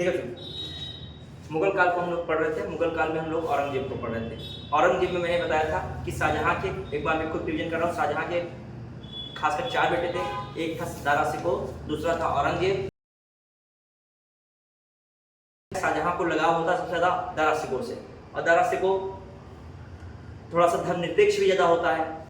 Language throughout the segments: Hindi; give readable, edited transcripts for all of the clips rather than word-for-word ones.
देखो मुगल काल को हम लोग पढ़ रहे थे। मुगल काल में हम लोग औरंगजेब को पढ़ रहे थे। औरंगजेब में मैंने बताया था कि शाहजहां के, एक बार मैं खुद रिवीजन कर रहा हूँ, शाहजहां के खासकर 4 बेटे थे। एक था दारा शिकोह, दूसरा था औरंगजेब। शाहजहां को लगाव होता सबसे ज्यादा दारा शिकोह से, और दारा शिकोह थोड़ा सा धर्मनिरपेक्ष भी ज्यादा होता है।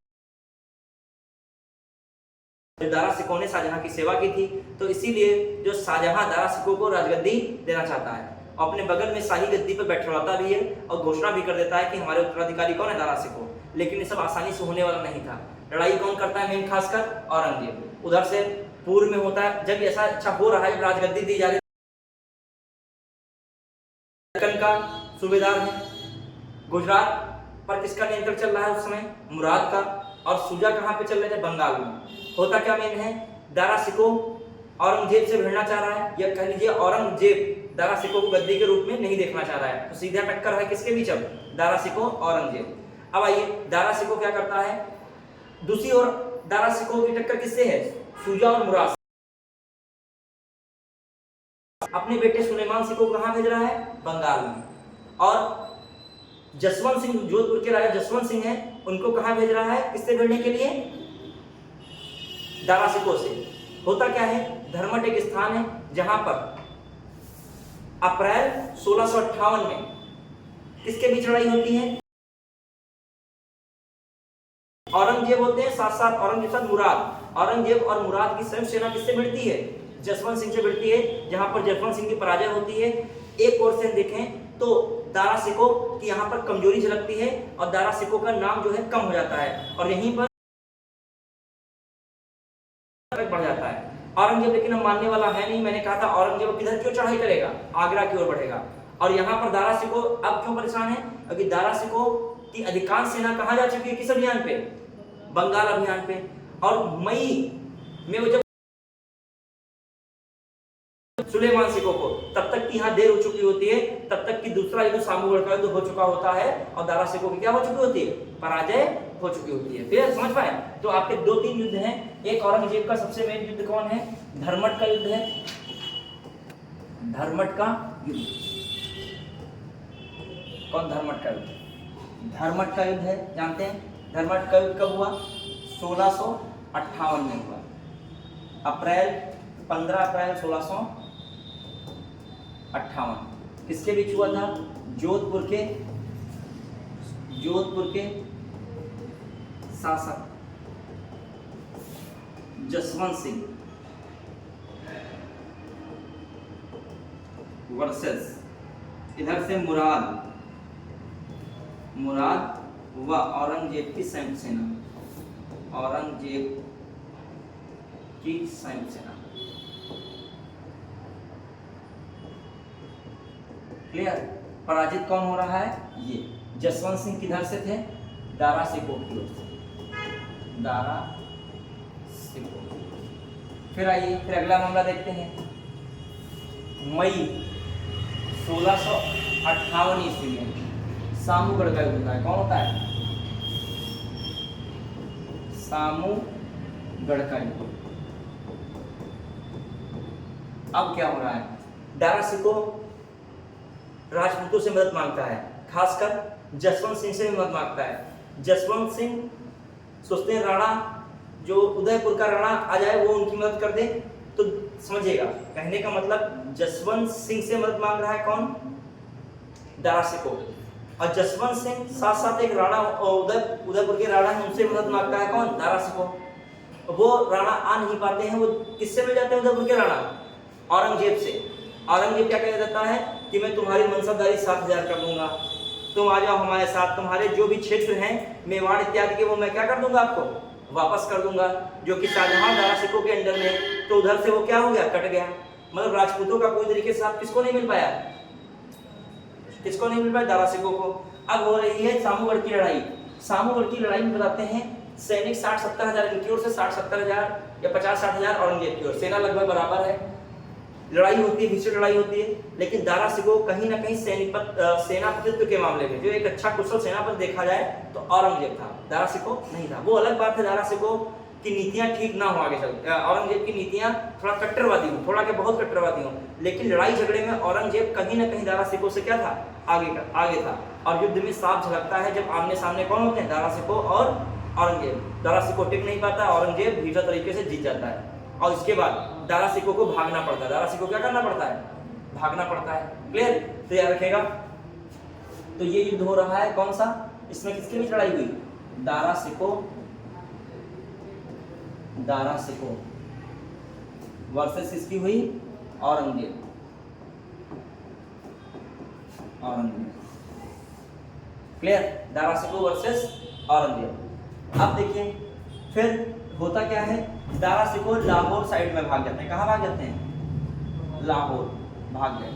दारा शिकोह ने शाहजहां की सेवा की थी, तो इसीलिए जो शाहजहां दारा शिकोह को राजगद्दी देना चाहता है, अपने बगल में शाही गद्दी पर बैठवाता भी है और घोषणा भी कर देता है कि हमारे उत्तराधिकारी कौन है, दारा शिकोह। लेकिन ये सब आसानी से होने वाला नहीं था। लड़ाई कौन करता है मेन, खासकर औरंगजेब। उधर से पूर्व में होता है, जब ऐसा अच्छा हो रहा है, जब राजगद्दी दी जा रही है, का सूबेदार है, गुजरात पर किसका नियंत्रण चल रहा है उस समय, मुराद का। और सूजा कहाँ पे चल रहे थे, बंगाल में। होता क्या मेन है, दारा शिकोह औरंगजेब से भिड़ना चाह रहा है, या कह लीजिए औरंगजेब दारा शिकोह को गद्दी के रूप में नहीं देखना चाह रहा है। तो सीधा टक्कर है किसके बीच, अब दारा शिकोह औरंगजेब। अब आइए, दारा शिकोह क्या करता है, दूसरी ओर दारा शिकोह की टक्कर किससे है, सूजा और मुराद। अपने बेटे सुलेमान शिकोह कहाँ भेज रहा है, बंगाल में। और जसवंत सिंह, जोधपुर के राजा जसवंत सिंह हैं, उनको कहाँ भेज रहा है, किससे भिड़ने के लिए, दारा शिकोह से। होता क्या है, धर्मट एक स्थान है जहां पर अप्रैल 1658 में किसके बीच लड़ाई होती है, औरंगजेब होते हैं, साथ साथ औरंगजेब साथ मुराद। औरंगजेब और मुराद की संयुक्त सेना किससे भिड़ती है, जसवंत सिंह से भिड़ती है, जहां पर जसवंत सिंह की पराजय होती है। एक ओर से देखें तो दारा शिकोह की यहाँ पर कमजोरी झलकती है, और दारा शिकोह का नाम जो है कम हो जाता है, और यहीं पर बढ़ जाता है। औरंगजेब लेकिन अब मानने वाला है नहीं। मैंने कहा था औरंगजेब किधर क्यों चढ़ाई करेगा, आगरा की ओर बढ़ेगा। और यहाँ पर दारा शिकोह अब क्यों परेशान है, क्योंकि दारा शिकोह की अधिकांश सेना कहाँ जा चुकी है, किस अभियान पे, बंगाल अभियान पे। और मई में वो जब सुलेमान शिकोह को, तब तक की यहाँ देर हो चुकी होती है, तब तक की दूसरा युद्ध सामूगढ़ का युद्ध हो चुका होता है, और दारा शिकोह की क्या हो चुकी होती है, पराजय हो चुकी होती है। फिर समझ पाए, तो आपके 2-3 युद्ध हैं। एक औरंगजेब का सबसे मेन युद्ध कौन है, धर्मट का युद्ध है, धर्मट का युद्ध। कौन, धर्मट का युद्ध, धर्मट का युद्ध है, जानते हैं। धर्मट का युद्ध कब हुआ, 1658 में हुआ, 15 अप्रैल 1658। किसके बीच हुआ था, जोधपुर के शासक जसवंत सिंह वर्सेस इधर से मुराद व औरंगजेब की संयुक्त सेना, औरंगजेब की संयुक्त सेना। क्लियर। पराजित कौन हो रहा है, ये जसवंत सिंह किधर से थे, दारा शिकोह की ओर से, दारा शिकोह। फिर आइए, फिर अगला मामला देखते हैं। मई 1658 ईस्वी में सामूगढ़ का युद्ध होता है। कौन होता है, सामूगढ़ का युद्ध। अब क्या हो रहा है, दारा शिकोह राजपूतों से मदद मांगता है, खासकर जसवंत सिंह से भी मदद मांगता है। जसवंत सिंह सोचते हैं राणा, जो उदयपुर का राणा आ जाए वो उनकी मदद कर दे। तो समझिएगा, कहने का मतलब जसवंत सिंह से मदद मांग रहा है कौन, दारा शिकोह। और जसवंत सिंह साथ साथ एक राणा, उदयपुर के राणा है, उनसे मदद मांगता है कौन, दारा शिकोह। वो राणा आ नहीं पाते हैं, वो किससे मिल जाते हैं, उदयपुर के राणा, औरंगजेब से। औरंगजेब क्या कह देता है कि मैं तुम्हारी मनसबदारी 7000 कर दूंगा, तुम आ जाओ हमारे साथ, तुम्हारे जो भी क्षेत्र हैं मेवाड़ इत्यादि के, वो मैं क्या कर दूंगा, आपको वापस कर दूंगा, जो कि शाहजहां दारा शिकोह के अंडर में। तो उधर से वो क्या हो गया, कट गया। मतलब राजपूतों का कोई तरीके से किसको नहीं मिल पाया, किसको नहीं मिल पाया, दारा शिकोह को। अब हो रही है सामूगढ़ की लड़ाई। सामूगढ़ की लड़ाई में बताते हैं सैनिक 60-70 हजार इनकी ओर से, 60-70 हजार या 50-60 हजार औरंगजेब की ओर। सेना लगभग बराबर है। लड़ाई होती है, भीषण लड़ाई होती है, लेकिन दारा शिकोह कहीं ना कहीं सेनापतित्व के मामले में जो एक अच्छा कुशल सेनापति देखा जाए तो औरंगजेब था, दारा शिकोह नहीं था। वो अलग बात है, दारा शिकोह कि नीतियां ठीक ना हो आगे चल, औरंगजेब की नीतियां थोड़ा कट्टरवादी हो, थोड़ा क्या बहुत कट्टरवादी हो, लेकिन लड़ाई झगड़े में औरंगजेब कहीं ना कहीं दारा सिकोह से क्या था, आगे था। और युद्ध में साफ झलकता है जब आमने सामने कौन होते हैं, दारा सिकोह और औरंगजेब। दारा सिकोह टिक नहीं पाता, औरंगजेब भीतर तरीके से जीत जाता है, और इसके बाद दारा सिकोह को भागना पड़ता है। दारा सिकोह क्या करना पड़ता है, भागना पड़ता है। क्लियर, तो याद रखेगा। तो ये युद्ध हो रहा है कौन सा, इसमें किसके बीच लड़ाई हुई, दारा सिकोह वर्सेस किसकी हुई, औरंगजेब। Clear, Dara Shikoh versus Aurangzeb. अब देखिए फिर होता क्या है, दारा सिकोह लाहौर साइड में भाग जाते हैं। कहाँ भाग जाते हैं, लाहौर भाग गए।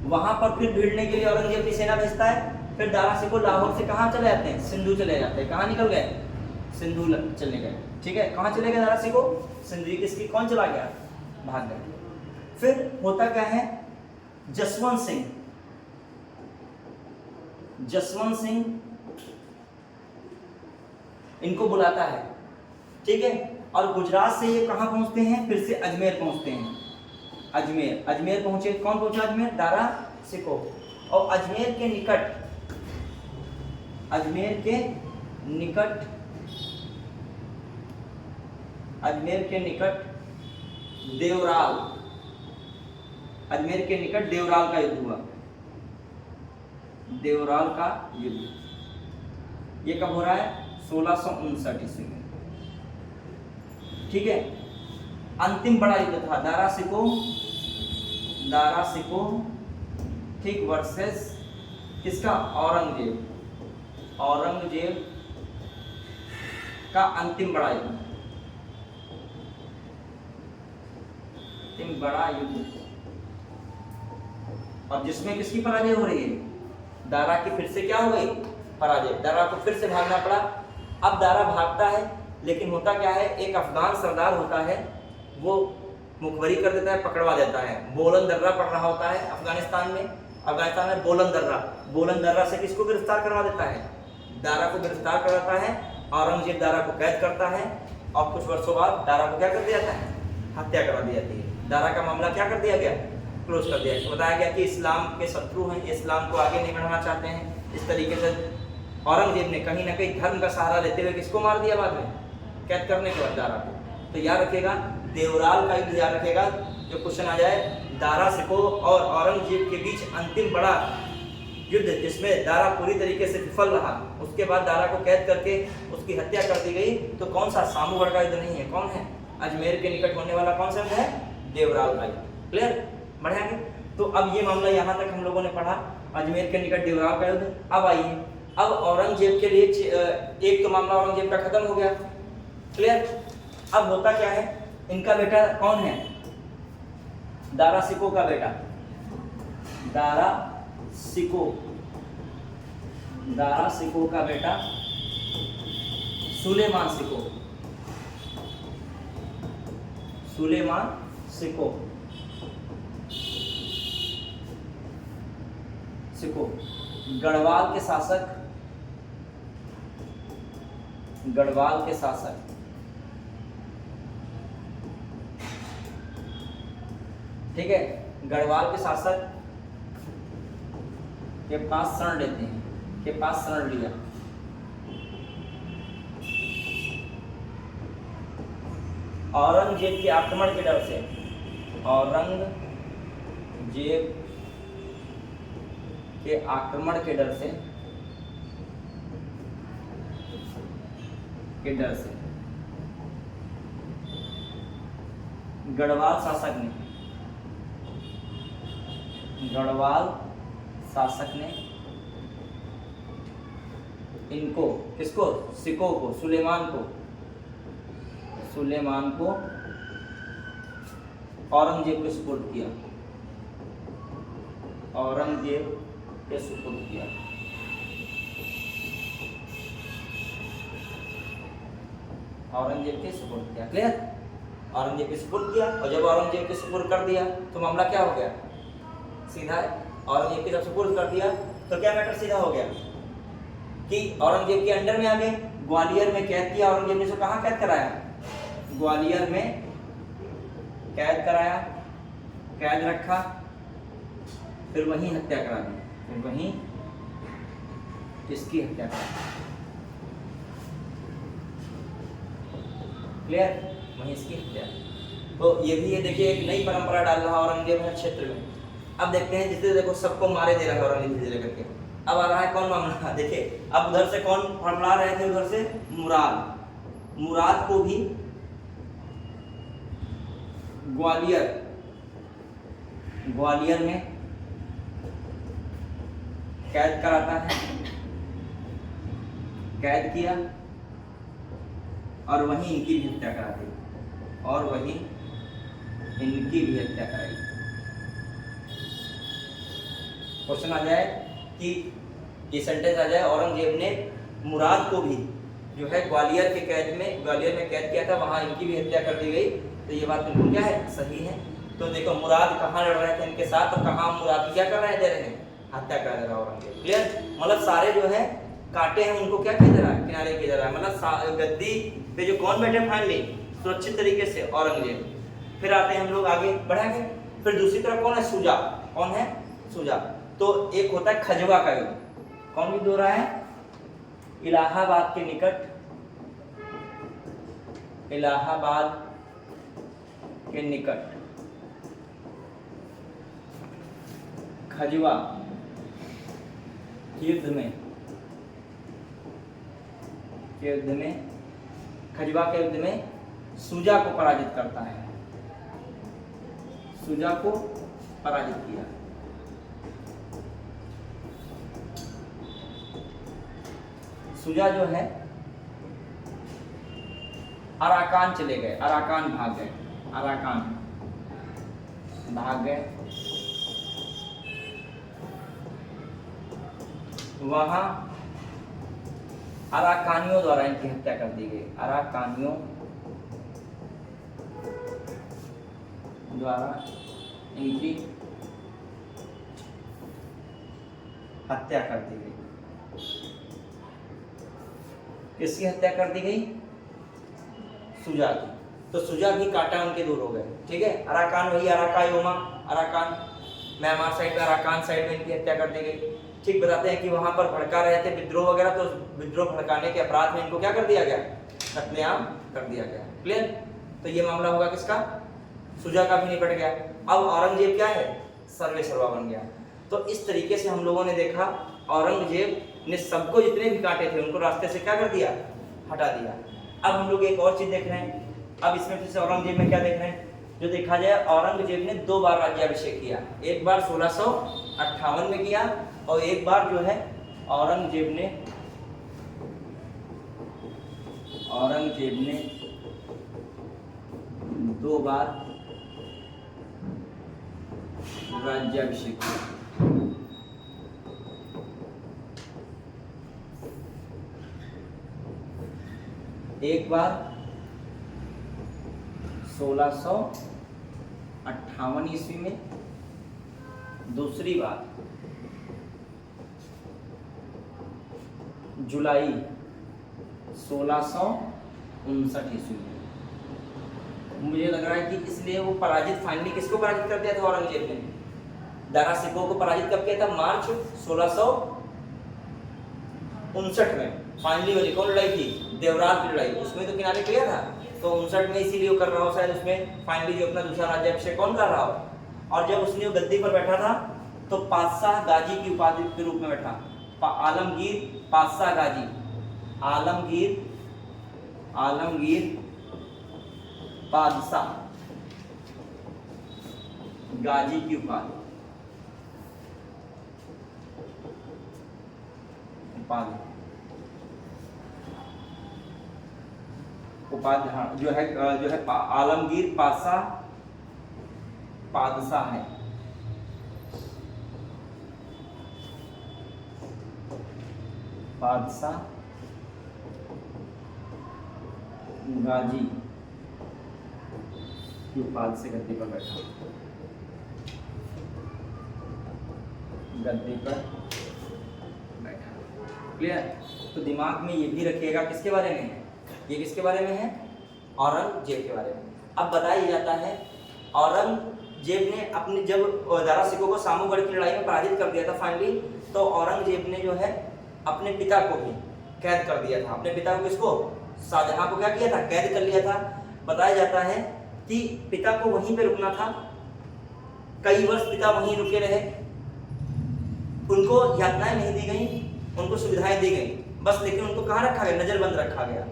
वहां पर फिर भिड़ने के लिए औरंगजेब की सेना भेजता है। फिर दारा सिकोह लाहौर से कहाँ चले जाते हैं, सिंधु चले जाते हैं। कहाँ निकल गए, सिंधु चले गए। ठीक है, कहाँ चले गए दारा सिकोह, सिंधु। किसकी, कौन चला गया, भाग गए। फिर होता क्या है, जसवंत सिंह इनको बुलाता है। ठीक है, और गुजरात से ये कहाँ पहुंचते हैं, फिर से अजमेर पहुंचते हैं। अजमेर पहुंचे, कौन पहुंचा अजमेर, दारा सिकोह। और अजमेर के निकट देवराल का युद्ध हुआ। देवराल का युद्ध ये कब हो रहा है, 1659 ईस्वी में। ठीक है, अंतिम बड़ा युद्ध था दारा सिकोह ठीक वर्सेस किसका, औरंगजेब का अंतिम बड़ा युद्ध, और जिसमें किसकी पराजय हो रही है, दारा की फिर से क्या हो गई, पराजय। दारा को फिर से भागना पड़ा। अब दारा भागता है, लेकिन होता क्या है, एक अफगान सरदार होता है, वो मुखबरी कर देता है, पकड़वा देता है। बोलन दर्रा पड़ रहा होता है अफगानिस्तान में बोलन दर्रा से किसको गिरफ्तार करवा देता है, दारा को गिरफ्तार करवाता है। औरंगजेब दारा को कैद करता है, और कुछ वर्षों बाद दारा को क्या कर दिया जाता है, हत्या करवा दी जाती है। दारा का मामला क्या कर दिया गया, क्लोज कर दिया गया। बताया गया कि इस्लाम के शत्रु हैं, इस्लाम को आगे नहीं बढ़ाना चाहते हैं। इस तरीके से औरंगजेब ने कहीं ना कहीं धर्म का सहारा लेते हुए किसको मार दिया बाद में, कैद करने के बाद दारा को। तो याद रखेगा, देवराल का युद्ध याद रखेगा, जो क्वेश्चन आ जाए, दारा सिकोह और औरंगजेब के बीच अंतिम बड़ा युद्ध, जिसमें दारा पूरी तरीके से विफल रहा। उसके बाद दारा को कैद करके उसकी हत्या कर दी गई। तो कौन सा, सामूगढ़ का युद्ध नहीं है, कौन है, अजमेर के निकट होने वाला कौन सा युद्ध है, देवराल का युद्ध। क्लियर, बढ़िया है। तो अब ये मामला यहाँ तक हम लोगों ने पढ़ा, अजमेर के निकट देवराल का युद्ध। अब आइए, अब औरंगजेब के लिए एक तो मामला औरंगजेब का खत्म हो गया। क्लियर, अब होता क्या है, इनका बेटा कौन है, दारा सिकोह का बेटा, दारा सिकोह का बेटा सुलेमान सिकोह गढ़वाल के शासक ठीक है, गढ़वाल के शासक के पास शरण लेते हैं, के पास शरण लिया। औरंगजेब के आक्रमण के डर से, औरंगजेब के आक्रमण के डर से गढ़वाल शासक ने इनको, किसको, सिकोह को, सुलेमान को औरंगजेब के सुपुर्द किया। औरंगजेब के सुपुर्द किया। क्लियर, औरंगजेब के सुपुर्द किया। और जब औरंगजेब के सुपुर्द कर दिया तो मामला क्या हो गया, सीधा है। औरंगजेब के जब सुपुर्द कर दिया तो क्या मैटर सीधा हो गया कि औरंगजेब के अंडर में आ गए, ग्वालियर में कैद किया औरंगजेब ने। इसको कहाँ कैद कराया? ग्वालियर में कैद कराया, कैद रखा, फिर वहीं हत्या करा दी, फिर वहीं इसकी हत्या करा दी। क्लियर? वहीं इसकी हत्या। तो ये भी ये देखिए एक नई परंपरा डाल रहा औरंगजेब हर क्षेत्र में। अब देखते हैं, जिससे देखो सबको मारे दे रहा है औरंगजेब धीरे करके। अब आ रहा है कौन मामला, देखिए अब उधर से कौन फड़फड़ा रहे थे, उधर से मुराद। मुराद को भी ग्वालियर में कैद कराता है, कैद किया और वहीं इनकी भी हत्या करा दी, और वहीं इनकी भी हत्या कराई। क्वेश्चन आ जाए कि ये सेंटेंस आ जाए, औरंगजेब ने मुराद को भी जो है ग्वालियर में कैद किया था, वहां इनकी भी हत्या कर दी गई। तो ये बात बिल्कुल क्या है, सही है। तो देखो मुराद कहाँ लड़ रहे थे इनके साथ, और कहाँ मुराद क्या कर रहे थे, हत्या कर दे रहा औरंगजेब। क्लियर? मतलब सारे जो है कांटे हैं उनको क्या किया जा रहा है, किनारे किया जा रहा है। मतलब गद्दी पे जो कौन बैठे फाइनली सुरक्षित तरीके से, औरंगजेब। फिर आते हैं हम लोग आगे बढ़ेंगे। फिर दूसरी तरफ कौन है, सुजा। कौन है, सुजा। तो एक होता है खजवा का युद्ध। कौन युद्ध हो रहा है? इलाहाबाद के निकट, इलाहाबाद के निकट खजवा युद्ध में, खजवा के युद्ध में सुजा को पराजित करता है, सुजा को पराजित किया। सुजा जो है अराकान चले गए, अराकान भाग गए, अराकान भाग गए। वहां अराकानियों द्वारा इनकी हत्या कर दी गई, अराकानियों द्वारा इनकी हत्या कर दी गई। किसकी हत्या कर दी गई? सुजा की। तो सुजा की कांटा उनके दूर हो गए। ठीक है, अराकान वही अराकायोमा, अराकान म्यांमार साइड में, अराकान साइड में इनकी हत्या कर दी गई। ठीक, बताते हैं कि वहां पर भड़का रहे थे विद्रोह वगैरह, तो विद्रोह भड़काने के अपराध में इनको क्या कर दिया गया, कत्लेआम कर दिया गया। क्लियर? तो ये मामला होगा किसका, सुजा का भी निपट गया। अब औरंगजेब क्या है, सर्वे सर्वा बन गया। तो इस तरीके से हम लोगों ने देखा औरंगजेब ने सबको जितने भी कांटे थे उनको रास्ते से क्या कर दिया, हटा दिया। अब हम लोग एक और चीज देख रहे हैं। अब इसमें फिर से औरंगजेब में क्या देख रहे हैं, जो देखा जाए औरंगजेब ने 2 बार राज्याभिषेक किया। एक बार 1658 में किया, और एक बार जो है औरंगजेब ने 2 बार राज्याभिषेक किया। एक बार 1658 ईस्वी में, दूसरी बार जुलाई 1659 ईस्वी में। मुझे लग रहा है कि इसलिए वो पराजित, फाइनली किसको पराजित कर दिया था औरंगजेब ने, दारा सिकोह को पराजित कब किया था, मार्च 1659 में। फाइनली वाली कौन लड़ाई थी, देवरात की लड़ाई, उसमें तो किनारे किया था। तो 59 में इसीलिए वो कर रहा हो शायद, उसमें फाइनली जो अपना दूसरा राज्याभिषेक कौन कर रहा हो। और जब उसने गद्दी पर बैठा था तो पातशाह गाजी की उपाधि के रूप में बैठा, आलमगीर पातशाह गाजी, आलमगीर पातशाह गाजी की उपाधि जो है आलमगीर पातशाह है। पातशाह गाजी की उपाधि से गद्दी पर बैठा, गद्दी पर बैठा। क्लियर? तो दिमाग में ये भी रखिएगा किसके बारे में है, ये किसके बारे में है, औरंगजेब के बारे में। अब बताया जाता है औरंगजेब ने अपने जब दारा सिकों को सामूगढ़ की लड़ाई में पराजित कर दिया था फाइनली, तो औरंगजेब ने जो है अपने पिता को भी कैद कर दिया था। अपने पिता को, किसको, शाहजहां को क्या किया था, कैद कर लिया था। बताया जाता है कि पिता को वहीं पे रुकना था, कई वर्ष पिता वहीं रुके रहे, उनको यातनाएं नहीं दी गई, उनको सुविधाएं दी गई बस, लेकिन उनको कहाँ रखा गया, नजरबंद रखा गया,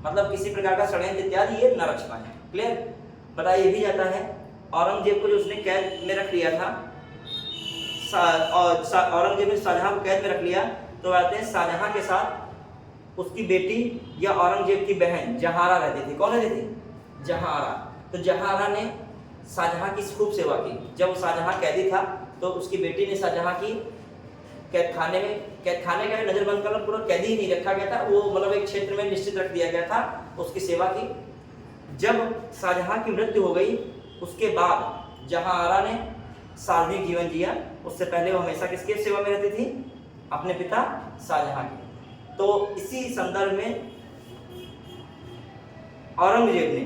मतलब किसी प्रकार का षड्यंत्र इत्यादि ये न रच पाए। क्लियर। बताया ये भी जाता है औरंगजेब को जो उसने कैद में रख लिया था, औरंगजेब ने शाहजहां को कैद में रख लिया, तो कहते हैं शाहजहां के साथ उसकी बेटी या औरंगजेब की बहन जहारा रहती थी। कौन रहती थी, जहारा। तो जहारा ने शाहजहां की खूब सेवा की। जब शाहजहां कैदी था तो उसकी बेटी ने शाहजहां की कैद खाने का नजरबंद करना, पूरा कैदी ही नहीं रखा गया था, वो मतलब एक क्षेत्र में निश्चित रख दिया गया था, उसकी सेवा की। जब शाहजहां की मृत्यु हो गई उसके बाद जहारा ने सार्वजनिक जीवन जिया, उससे पहले वो हमेशा किसकी सेवा में रहती थी, अपने पिता शाहजहां की। तो इसी संदर्भ में औरंगजेब ने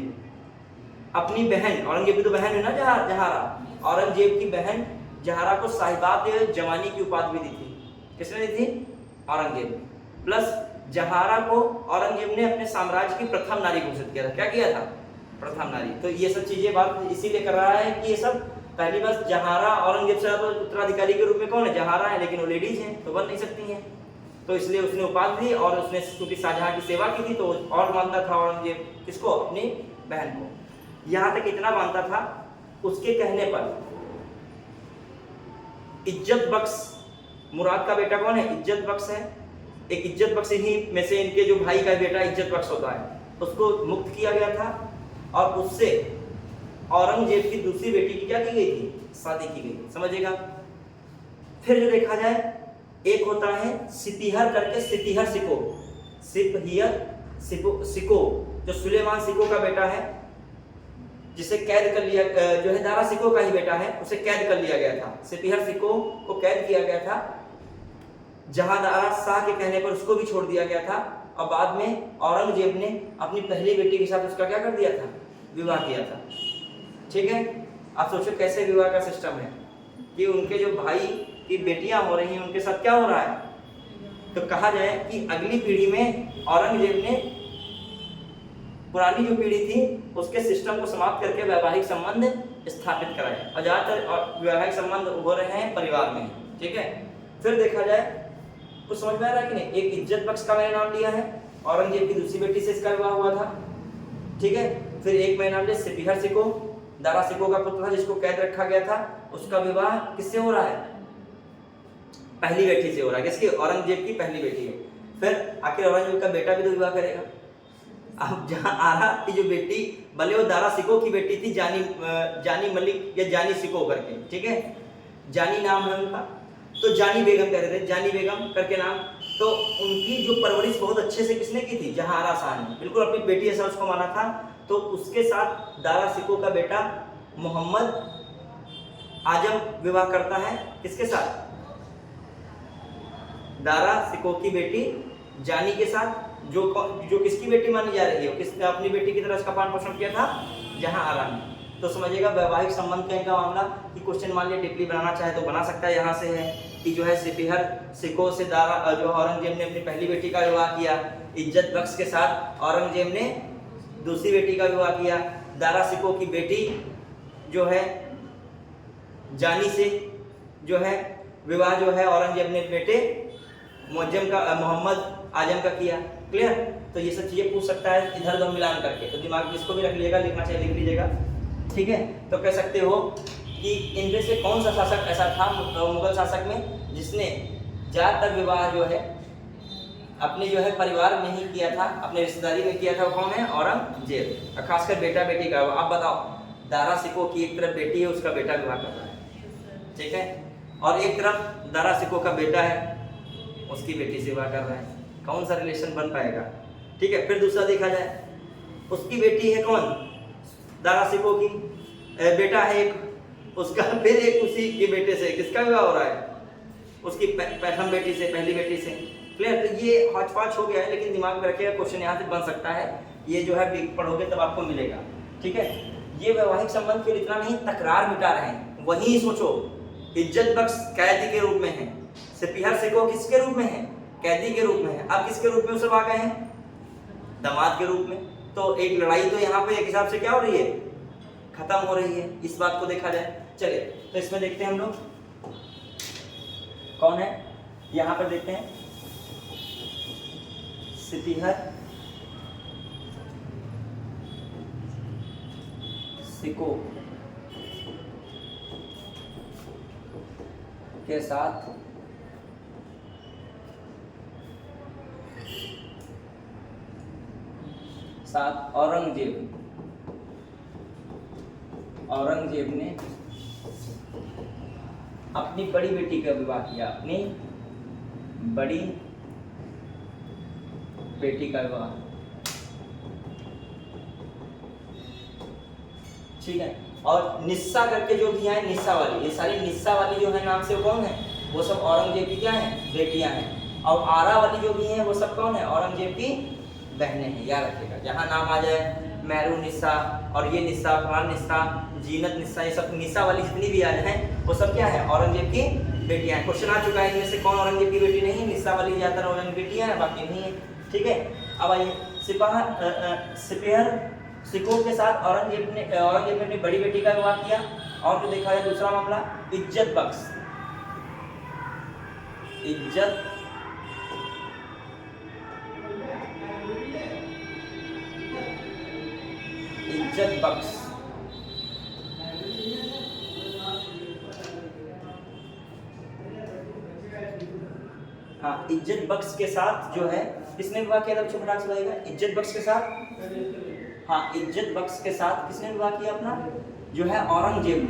अपनी बहन, औरंगजेब की तो बहन है ना जहारा, औरंगजेब की बहन जहारा को साहिबात जवानी की उपाधि भी दी थी। किसने दी थी, औरंगजेब ने। प्लस जहारा को औरंगजेब ने अपने साम्राज्य की प्रथम नारी घोषित किया था। क्या किया था, प्रथम नारी। तो ये सब चीजें बात इसीलिए कर रहा है कि ये सब पहली बात, जहारा औरंगजेब से उत्तराधिकारी के रूप में कौन है, जहारा है, लेकिन वो लेडीज हैं तो बन नहीं सकती हैं, तो इसलिए उसने उपाधि दी, और उसने क्योंकि शाहजहां की सेवा की थी तो और मानता था औरंगजेब किसको, अपनी बहन को। यहाँ तक इतना मानता था, उसके कहने पर इज्जत बख्श, मुराद का बेटा कौन है, इज्जत बख्श है, एक इज्जत बख्श ही में से इनके जो भाई का बेटा इज्जत बख्श होता है, उसको मुक्त किया गया था, और उससे औरंगजेब की दूसरी बेटी की क्या की गई थी, शादी की गई। समझिएगा। फिर जो देखा जाए, एक होता है सिपीहर करके, सिपीहर सिको, सिको जो सुलेमान सिको का बेटा है, जिसे कैद कर लिया, जो है दारा सिको का ही बेटा है, उसे कैद कर लिया गया था। सिपीहर सिको को कैद किया गया था, जहां दारा शाह के कहने पर उसको भी छोड़ दिया गया था, और बाद में औरंगजेब ने अपनी पहली बेटी के साथ उसका क्या कर दिया था, विवाह किया था। ठीक है। आप सोचो कैसे विवाह का सिस्टम है कि उनके जो भाई की बेटियां हो रही हैं उनके साथ क्या हो रहा है। तो कहा जाए कि अगली पीढ़ी में औरंगजेब ने पुरानी जो पीढ़ी थी उसके सिस्टम को समाप्त करके वैवाहिक संबंध स्थापित कराए, और ज्यादातर वैवाहिक संबंध हो रहे हैं परिवार में। ठीक है। फिर देखा जाए, कुछ समझ में आ रहा है कि नहीं। एक इज्जत बख्श का मैंने नाम लिया है, औरंगजेब की दूसरी बेटी से इसका विवाह हुआ था। ठीक है। फिर एक मैंने नाम लिया सिपीहर सिको, दारा सिको का पुत्र था जिसको कैद रखा गया था, उसका विवाह किससे हो रहा है, पहली बेटी से हो रहा है। किसकी, औरंगजेब की पहली बेटी है। फिर आखिर औरंगजेब का बेटा भी तो विवाह करेगा। अब जहां आरा की जो बेटी, भले वो दारा सिको की बेटी थी, जानी मलिक या जानी सिको करके, ठीक है, जानी नाम है उनका, तो जानी बेगम कह रहे थे, जानी बेगम करके नाम। तो उनकी जो परवरिश बहुत अच्छे से किसने की थी, जहांआरा शाह ने, बिल्कुल अपनी बेटी ऐसा उसको माना था। तो उसके साथ दारा सिको का बेटा मोहम्मद आजम विवाह करता है। किसके साथ, दारा सिको की बेटी जानी के साथ, जो किसकी बेटी मानी जा रही है, किसने अपनी बेटी की तरह इसका पालन पोषण किया था, जहांआरा ने। तो समझिएगा वैवाहिक संबंध का इनका मामला कि क्वेश्चन मान लिया डीपली बनाना चाहे तो बना सकता है। यहाँ से है कि जो है सिपीहर सिको से दारा, जो औरंगजेब ने अपनी पहली बेटी का विवाह किया, इज्जत बख्श के साथ औरंगजेब ने दूसरी बेटी का विवाह किया, दारा सिको की बेटी जो है जानी से जो है विवाह जो है औरंगजेब ने बेटे मोहम्मद आजम का किया। क्लियर। तो ये सब चीजें पूछ सकता है इधर उधर मिलान करके, तो दिमाग में इसको भी रख लीजिएगा, लिखना चाहिए लिख लीजिएगा। ठीक है। तो कह सकते हो कि इनमें से कौन सा शासक ऐसा था मुगल शासक में जिसने ज्यादातर विवाह जो है अपने जो है परिवार में ही किया था, अपने रिश्तेदारी में किया था। वो कौन है, औरंगजेब, और खासकर बेटा बेटी का। आप बताओ, दारा सिको की एक तरफ बेटी है, उसका बेटा विवाह कर रहा है, ठीक है, और एक तरफ दारा सिको का बेटा है, उसकी बेटी से विवाह कर रहा है, कौन सा रिलेशन बन पाएगा। ठीक है। फिर दूसरा देखा जाए, उसकी बेटी है कौन, दारा सिको की बेटा है एक, उसका फिर एक उसी के बेटे से किसका विवाह हो रहा है, उसकी प्रथम बेटी से, पहली बेटी से। क्लियर? तो ये हौच पौच हो गया है, लेकिन दिमाग में रखिएगा, क्वेश्चन यहाँ से बन सकता है, ये जो है पढ़ोगे तब आपको मिलेगा। ठीक है, ये वैवाहिक संबंध केवल इतना नहीं, तकरार मिटा रहे हैं। वहीं सोचो, इज्जत बख्श कैदी के रूप में है, सिपहर सिको किसके रूप में है? कैदी के रूप में है। अब किसके रूप में सब आ गए हैं? दामाद के रूप में। तो एक लड़ाई तो यहाँ पे एक हिसाब से क्या हो रही है? खत्म हो रही है। इस बात को देखा जाए। चलिए तो इसमें देखते हैं हम लोग कौन है, यहाँ पर देखते हैं सिपहर सिको के साथ औरंगजेब ने अपनी बड़ी बेटी का विवाह किया, अपनी बड़ी बेटी का विवाह। ठीक है, और निस्सा करके जो दिया है, निस्सा वाली, ये सारी निस्सा वाली जो है नाम से वो कौन है? वो सब औरंगजेब की क्या है? बेटियां हैं। और आरा वाली जो भी हैं वो सब कौन है? औरंगजेब की बहनें हैं। याद रखिएगा, जहाँ नाम आ जाए मेहरू निस्सा और ये निस्सा, फलान निस्सा, जीनत निस्सा, ये सब निस्सा वाली जितनी भी आज हैं वो सब क्या है? औरंगजेब की बेटियां हैं। क्वेश्चन आ चुका है इनमें से कौन औरंगजेब की बेटी नहीं? निस्सा वाली ज्यादातर औरंगजेब की बेटियां हैं, बाकी नहीं है। ठीक है, अब आइए सिपहर सिको के साथ औरंगजेब ने अपनी बड़ी बेटी का विवाह किया। और जो देखा जाए दूसरा मामला, इज्जत बख्श हाँ, इज्जत बख्श के साथ जो है किसने विवाह किया था? फटाक से बताइएगा। इज्जत बख्श के साथ, हाँ, इज्जत बख्श के साथ किसने विवाह किया अपना? जो है औरंगजेब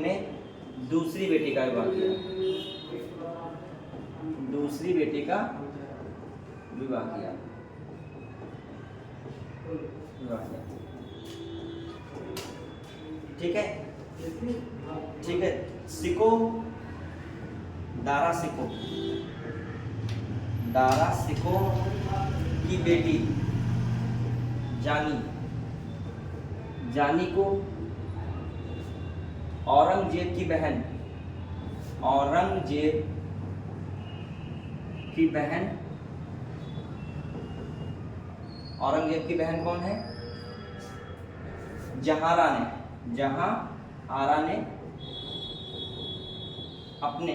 ने दूसरी बेटी का विवाह किया। ठीक है, सिको दारा सिको की बेटी जानी को औरंगजेब की बहन कौन है? जहांआरा ने अपनी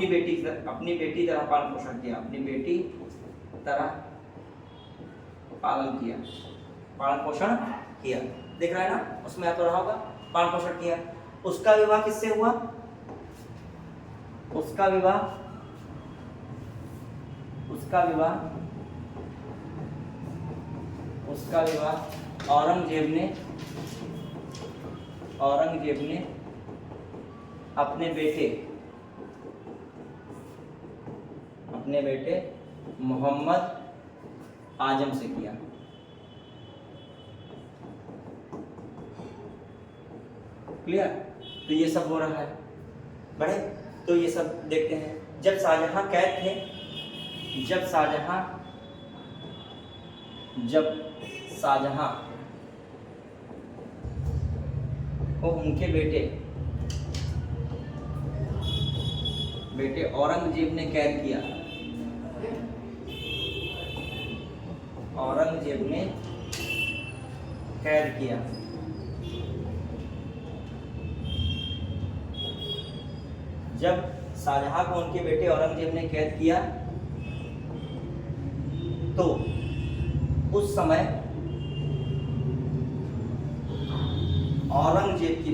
बेटी तरह पालन पोषण किया। पालन पोषण किया, देख रहा है ना, उसमें आ तो रहा होगा, पालन पोषण किया। उसका विवाह किससे हुआ? उसका विवाह औरंगजेब ने अपने बेटे मोहम्मद आजम से किया। क्लियर? तो ये सब हो रहा है। बड़े तो ये सब देखते हैं। जब शाहजहां कैद थे, जब शाहजहां को उनके बेटे औरंगजेब ने कैद किया। जब शाहजहां को उनके बेटे औरंगजेब ने कैद किया तो उस समय औरंगजेब की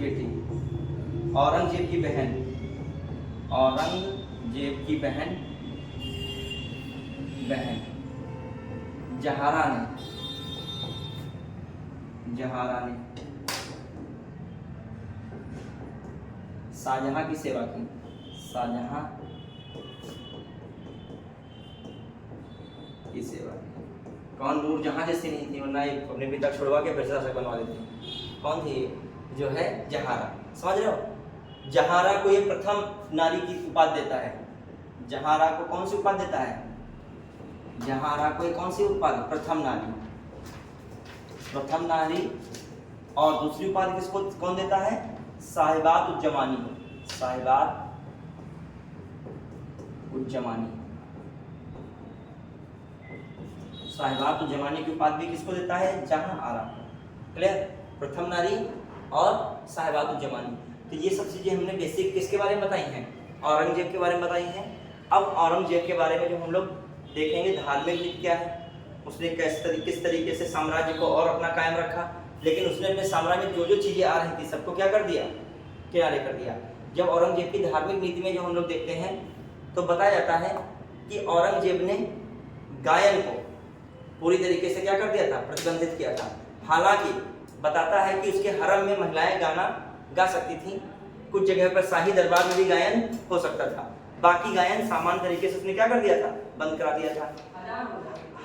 बहन जहारा ने शाहजहां की सेवा की। कौन? नूरजहां जैसी नहीं थी, वरना अपने पिता छुड़वा के फिर शासक बनवा देते। कौन थी? जो है जहारा। समझ रहे हो? जहांरा को ये प्रथम नारी की उपाधि देता है। जहांरा को कौन सी उपाधि देता है? जहांरा को कौन सी उपाधि? प्रथम नारी, प्रथम नारी। और दूसरी उपाधि किसको कौन देता है? साहिबात उज्जमानी को, साहिबात उज्जमानी। साहिबात उज्जमानी की उपाधि किसको देता है? जहांआरा। क्लियर? प्रथम नारी और साहिबात उज्जमानी। तो ये सब चीजें हमने बेसिक किसके बारे में बताई हैं? औरंगजेब के बारे में बताई हैं। अब औरंगजेब के बारे में जो हम लोग देखेंगे, धार्मिक नीति क्या है, उसने किस तरीके से साम्राज्य को और अपना कायम रखा, लेकिन उसने अपने साम्राज्य में जो जो चीजें आ रही थी सबको क्या कर दिया? किनारे कर दिया। जब औरंगजेब की धार्मिक नीति में जो हम लोग देखते हैं तो बताया जाता है कि औरंगजेब ने गायन को पूरी तरीके से क्या कर दिया था? प्रतिबंधित किया था। हालांकि बताता है कि उसके हरम में महिलाएं गाना गा सकती थी, कुछ जगह पर शाही दरबार में भी गायन हो सकता था, बाकी गायन सामान्य तरीके से उसने क्या कर दिया था? बंद करा दिया था।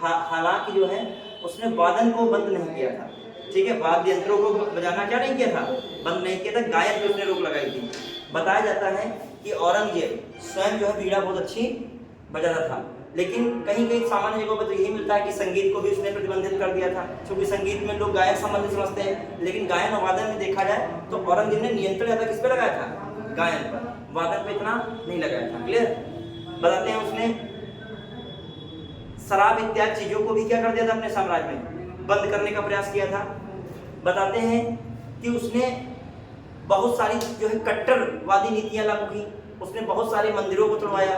हालांकि जो है उसने वादन को बंद नहीं किया था, ठीक है, वाद्य यंत्रों को बजाना क्या नहीं किया था? बंद नहीं किया था, गायन पे उसने रोक लगाई थी। बताया जाता है कि औरंगजेब स्वयं जो है बीड़ा बहुत अच्छी बजाता था, लेकिन कहीं कहीं सामान्य जगहों पर तो यही मिलता है कि संगीत को भी उसने प्रतिबंधित कर दिया था, क्योंकि संगीत में लोग गायन संबंधित समझते हैं, लेकिन गायन और वादन में देखा जाए तो औरंगजेब ने नियंत्रण ज्यादा किस पे लगाया था? गायन पर, वादन पे इतना नहीं लगाया था। क्लियर? बताते हैं उसने शराब इत्यादि चीजों को भी क्या कर दिया था? अपने साम्राज्य में बंद करने का प्रयास किया था। बताते हैं कि उसने बहुत सारी जो है कट्टरवादी नीतियां लागू की, उसने बहुत सारे मंदिरों को तोड़वाया,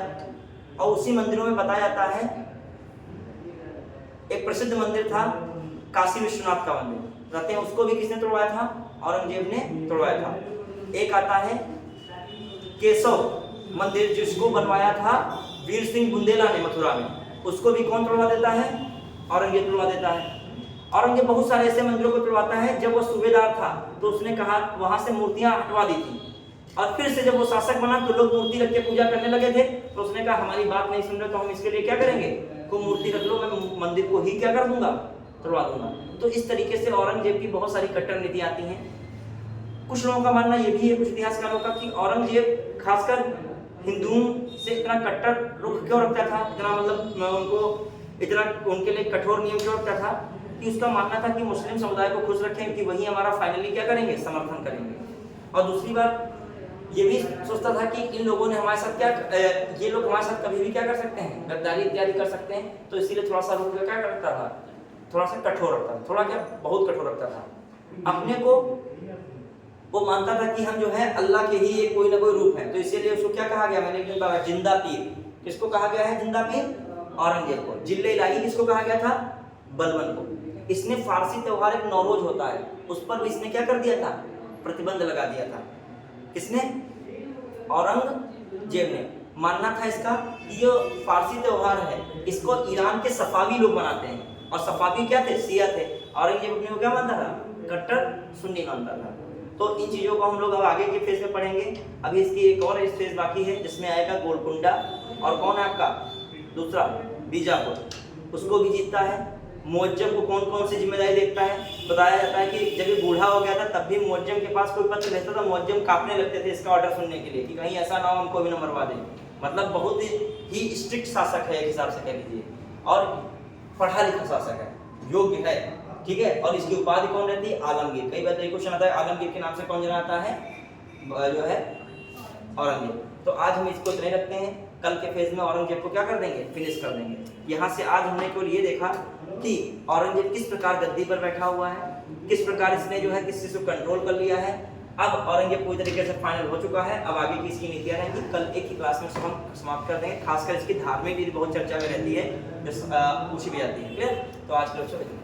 और उसी मंदिरों में बताया जाता है एक प्रसिद्ध मंदिर था काशी विश्वनाथ का मंदिर, बताते हैं उसको भी किसने तोड़वाया था? औरंगजेब ने तोड़वाया था। एक आता है केशव मंदिर, जिसको बनवाया था वीर सिंह बुंदेला ने मथुरा में, उसको भी कौन तोड़वा देता है? औरंगजेब तोड़वा देता है। औरंगजेब बहुत सारे ऐसे मंदिरों को तोड़वाता है। जब वो सूबेदार था तो उसने कहा वहां से मूर्तियां हटवा दी थी, और फिर से जब वो शासक बना तो लोग मूर्ति रख के पूजा करने लगे थे, तो उसने कहा हमारी बात नहीं सुन रहे तो हम इसके लिए क्या करेंगे? कोई मूर्ति रख लो, मैं मंदिर को ही क्या कर दूंगा? तोड़वा दूंगा। तो इस तरीके से औरंगजेब की बहुत सारी कट्टर नीति आती हैं। कुछ लोगों का मानना यह भी है, कुछ इतिहासकारों का, कि औरंगजेब खासकर हिंदुओं से इतना कट्टर रुख क्यों रखता था, इतना मतलब उनको इतना उनके लिए कठोर नियम क्यों रखता था, कि उसका मानना था कि मुस्लिम समुदाय को खुश रखें, कि वही हमारा फाइनली क्या करेंगे? समर्थन करेंगे। और दूसरी बात ये भी सोचता था कि इन लोगों ने हमारे साथ क्या ये लोग हमारे साथ कभी भी क्या कर सकते हैं? गद्दारी इत्यादि कर सकते हैं, तो इसीलिए थोड़ा सा रुख क्या करता था? थोड़ा सा कठोर रखता था, थोड़ा क्या बहुत कठोर रखता था। अपने को वो मानता था कि हम जो है अल्लाह के ही एक कोई ना कोई रूप है, तो इसीलिए उसको क्या कहा गया? मैंने एक दिन कहा जिंदा पीर। किसको कहा गया है जिंदा पीर? औरंगजेब को। जिल्ले इलाही किसको कहा गया था? बलबन को। इसने फारसी त्योहार एक नौरोज होता है, उस पर भी इसने क्या कर दिया था? प्रतिबंध लगा दिया था। किसने? औरंगजेब ने। मानना था इसका कि ये फारसी त्योहार है, इसको ईरान के सफावी लोग मनाते हैं, और सफावी क्या थे? शिया थे। औरंगजेब अपने को क्या मानता था? कट्टर सुन्नी मानता था। तो इन चीजों को हम लोग अब आगे के फेज में पढ़ेंगे। अभी इसकी एक और फेज बाकी है, जिसमें आएगा गोलकुंडा, और कौन है आपका दूसरा? बीजापुर, उसको भी जीतता है। मुअज्जम को कौन कौन सी जिम्मेदारी देखता है? बताया जाता है कि जब ये बूढ़ा हो गया था तब भी मुअज्जम के पास कोई पत्र भेजता था, मुअज्जम कांपने लगते थे इसका ऑर्डर सुनने के लिए, कि कहीं ऐसा ना हो हमको भी न मरवा दे। मतलब बहुत ही स्ट्रिक्ट शासक है एक हिसाब से कह लीजिए, और पढ़ा लिखा शासक है, योग्य है, ठीक है। और इसकी उपाधि कौन रहती है? आलमगीर। कई बार क्वेश्चन आता है आलमगीर के नाम से कौन जाना आता है? जो है औरंगजेब। तो आज हम इसको इतने रखते हैं, कल के फेज में औरंगजेब को क्या कर देंगे? फिनिश कर देंगे। यहाँ से आज हमने केवल ये देखा कि औरंगजेब किस प्रकार गद्दी पर बैठा हुआ है, किस प्रकार इसने जो है किस चीज को कंट्रोल कर लिया है। अब औरंगजेब पूरी तरीके से फाइनल हो चुका है। अब आगे की इसकी नीतियां रहेंगी, कल एक ही क्लास में सब हम समाप्त कर देंगे। खासकर इसकी धार्मिक नीति बहुत चर्चा में रहती है, जो पूछी भी जाती है। क्लियर? तो आज के लिए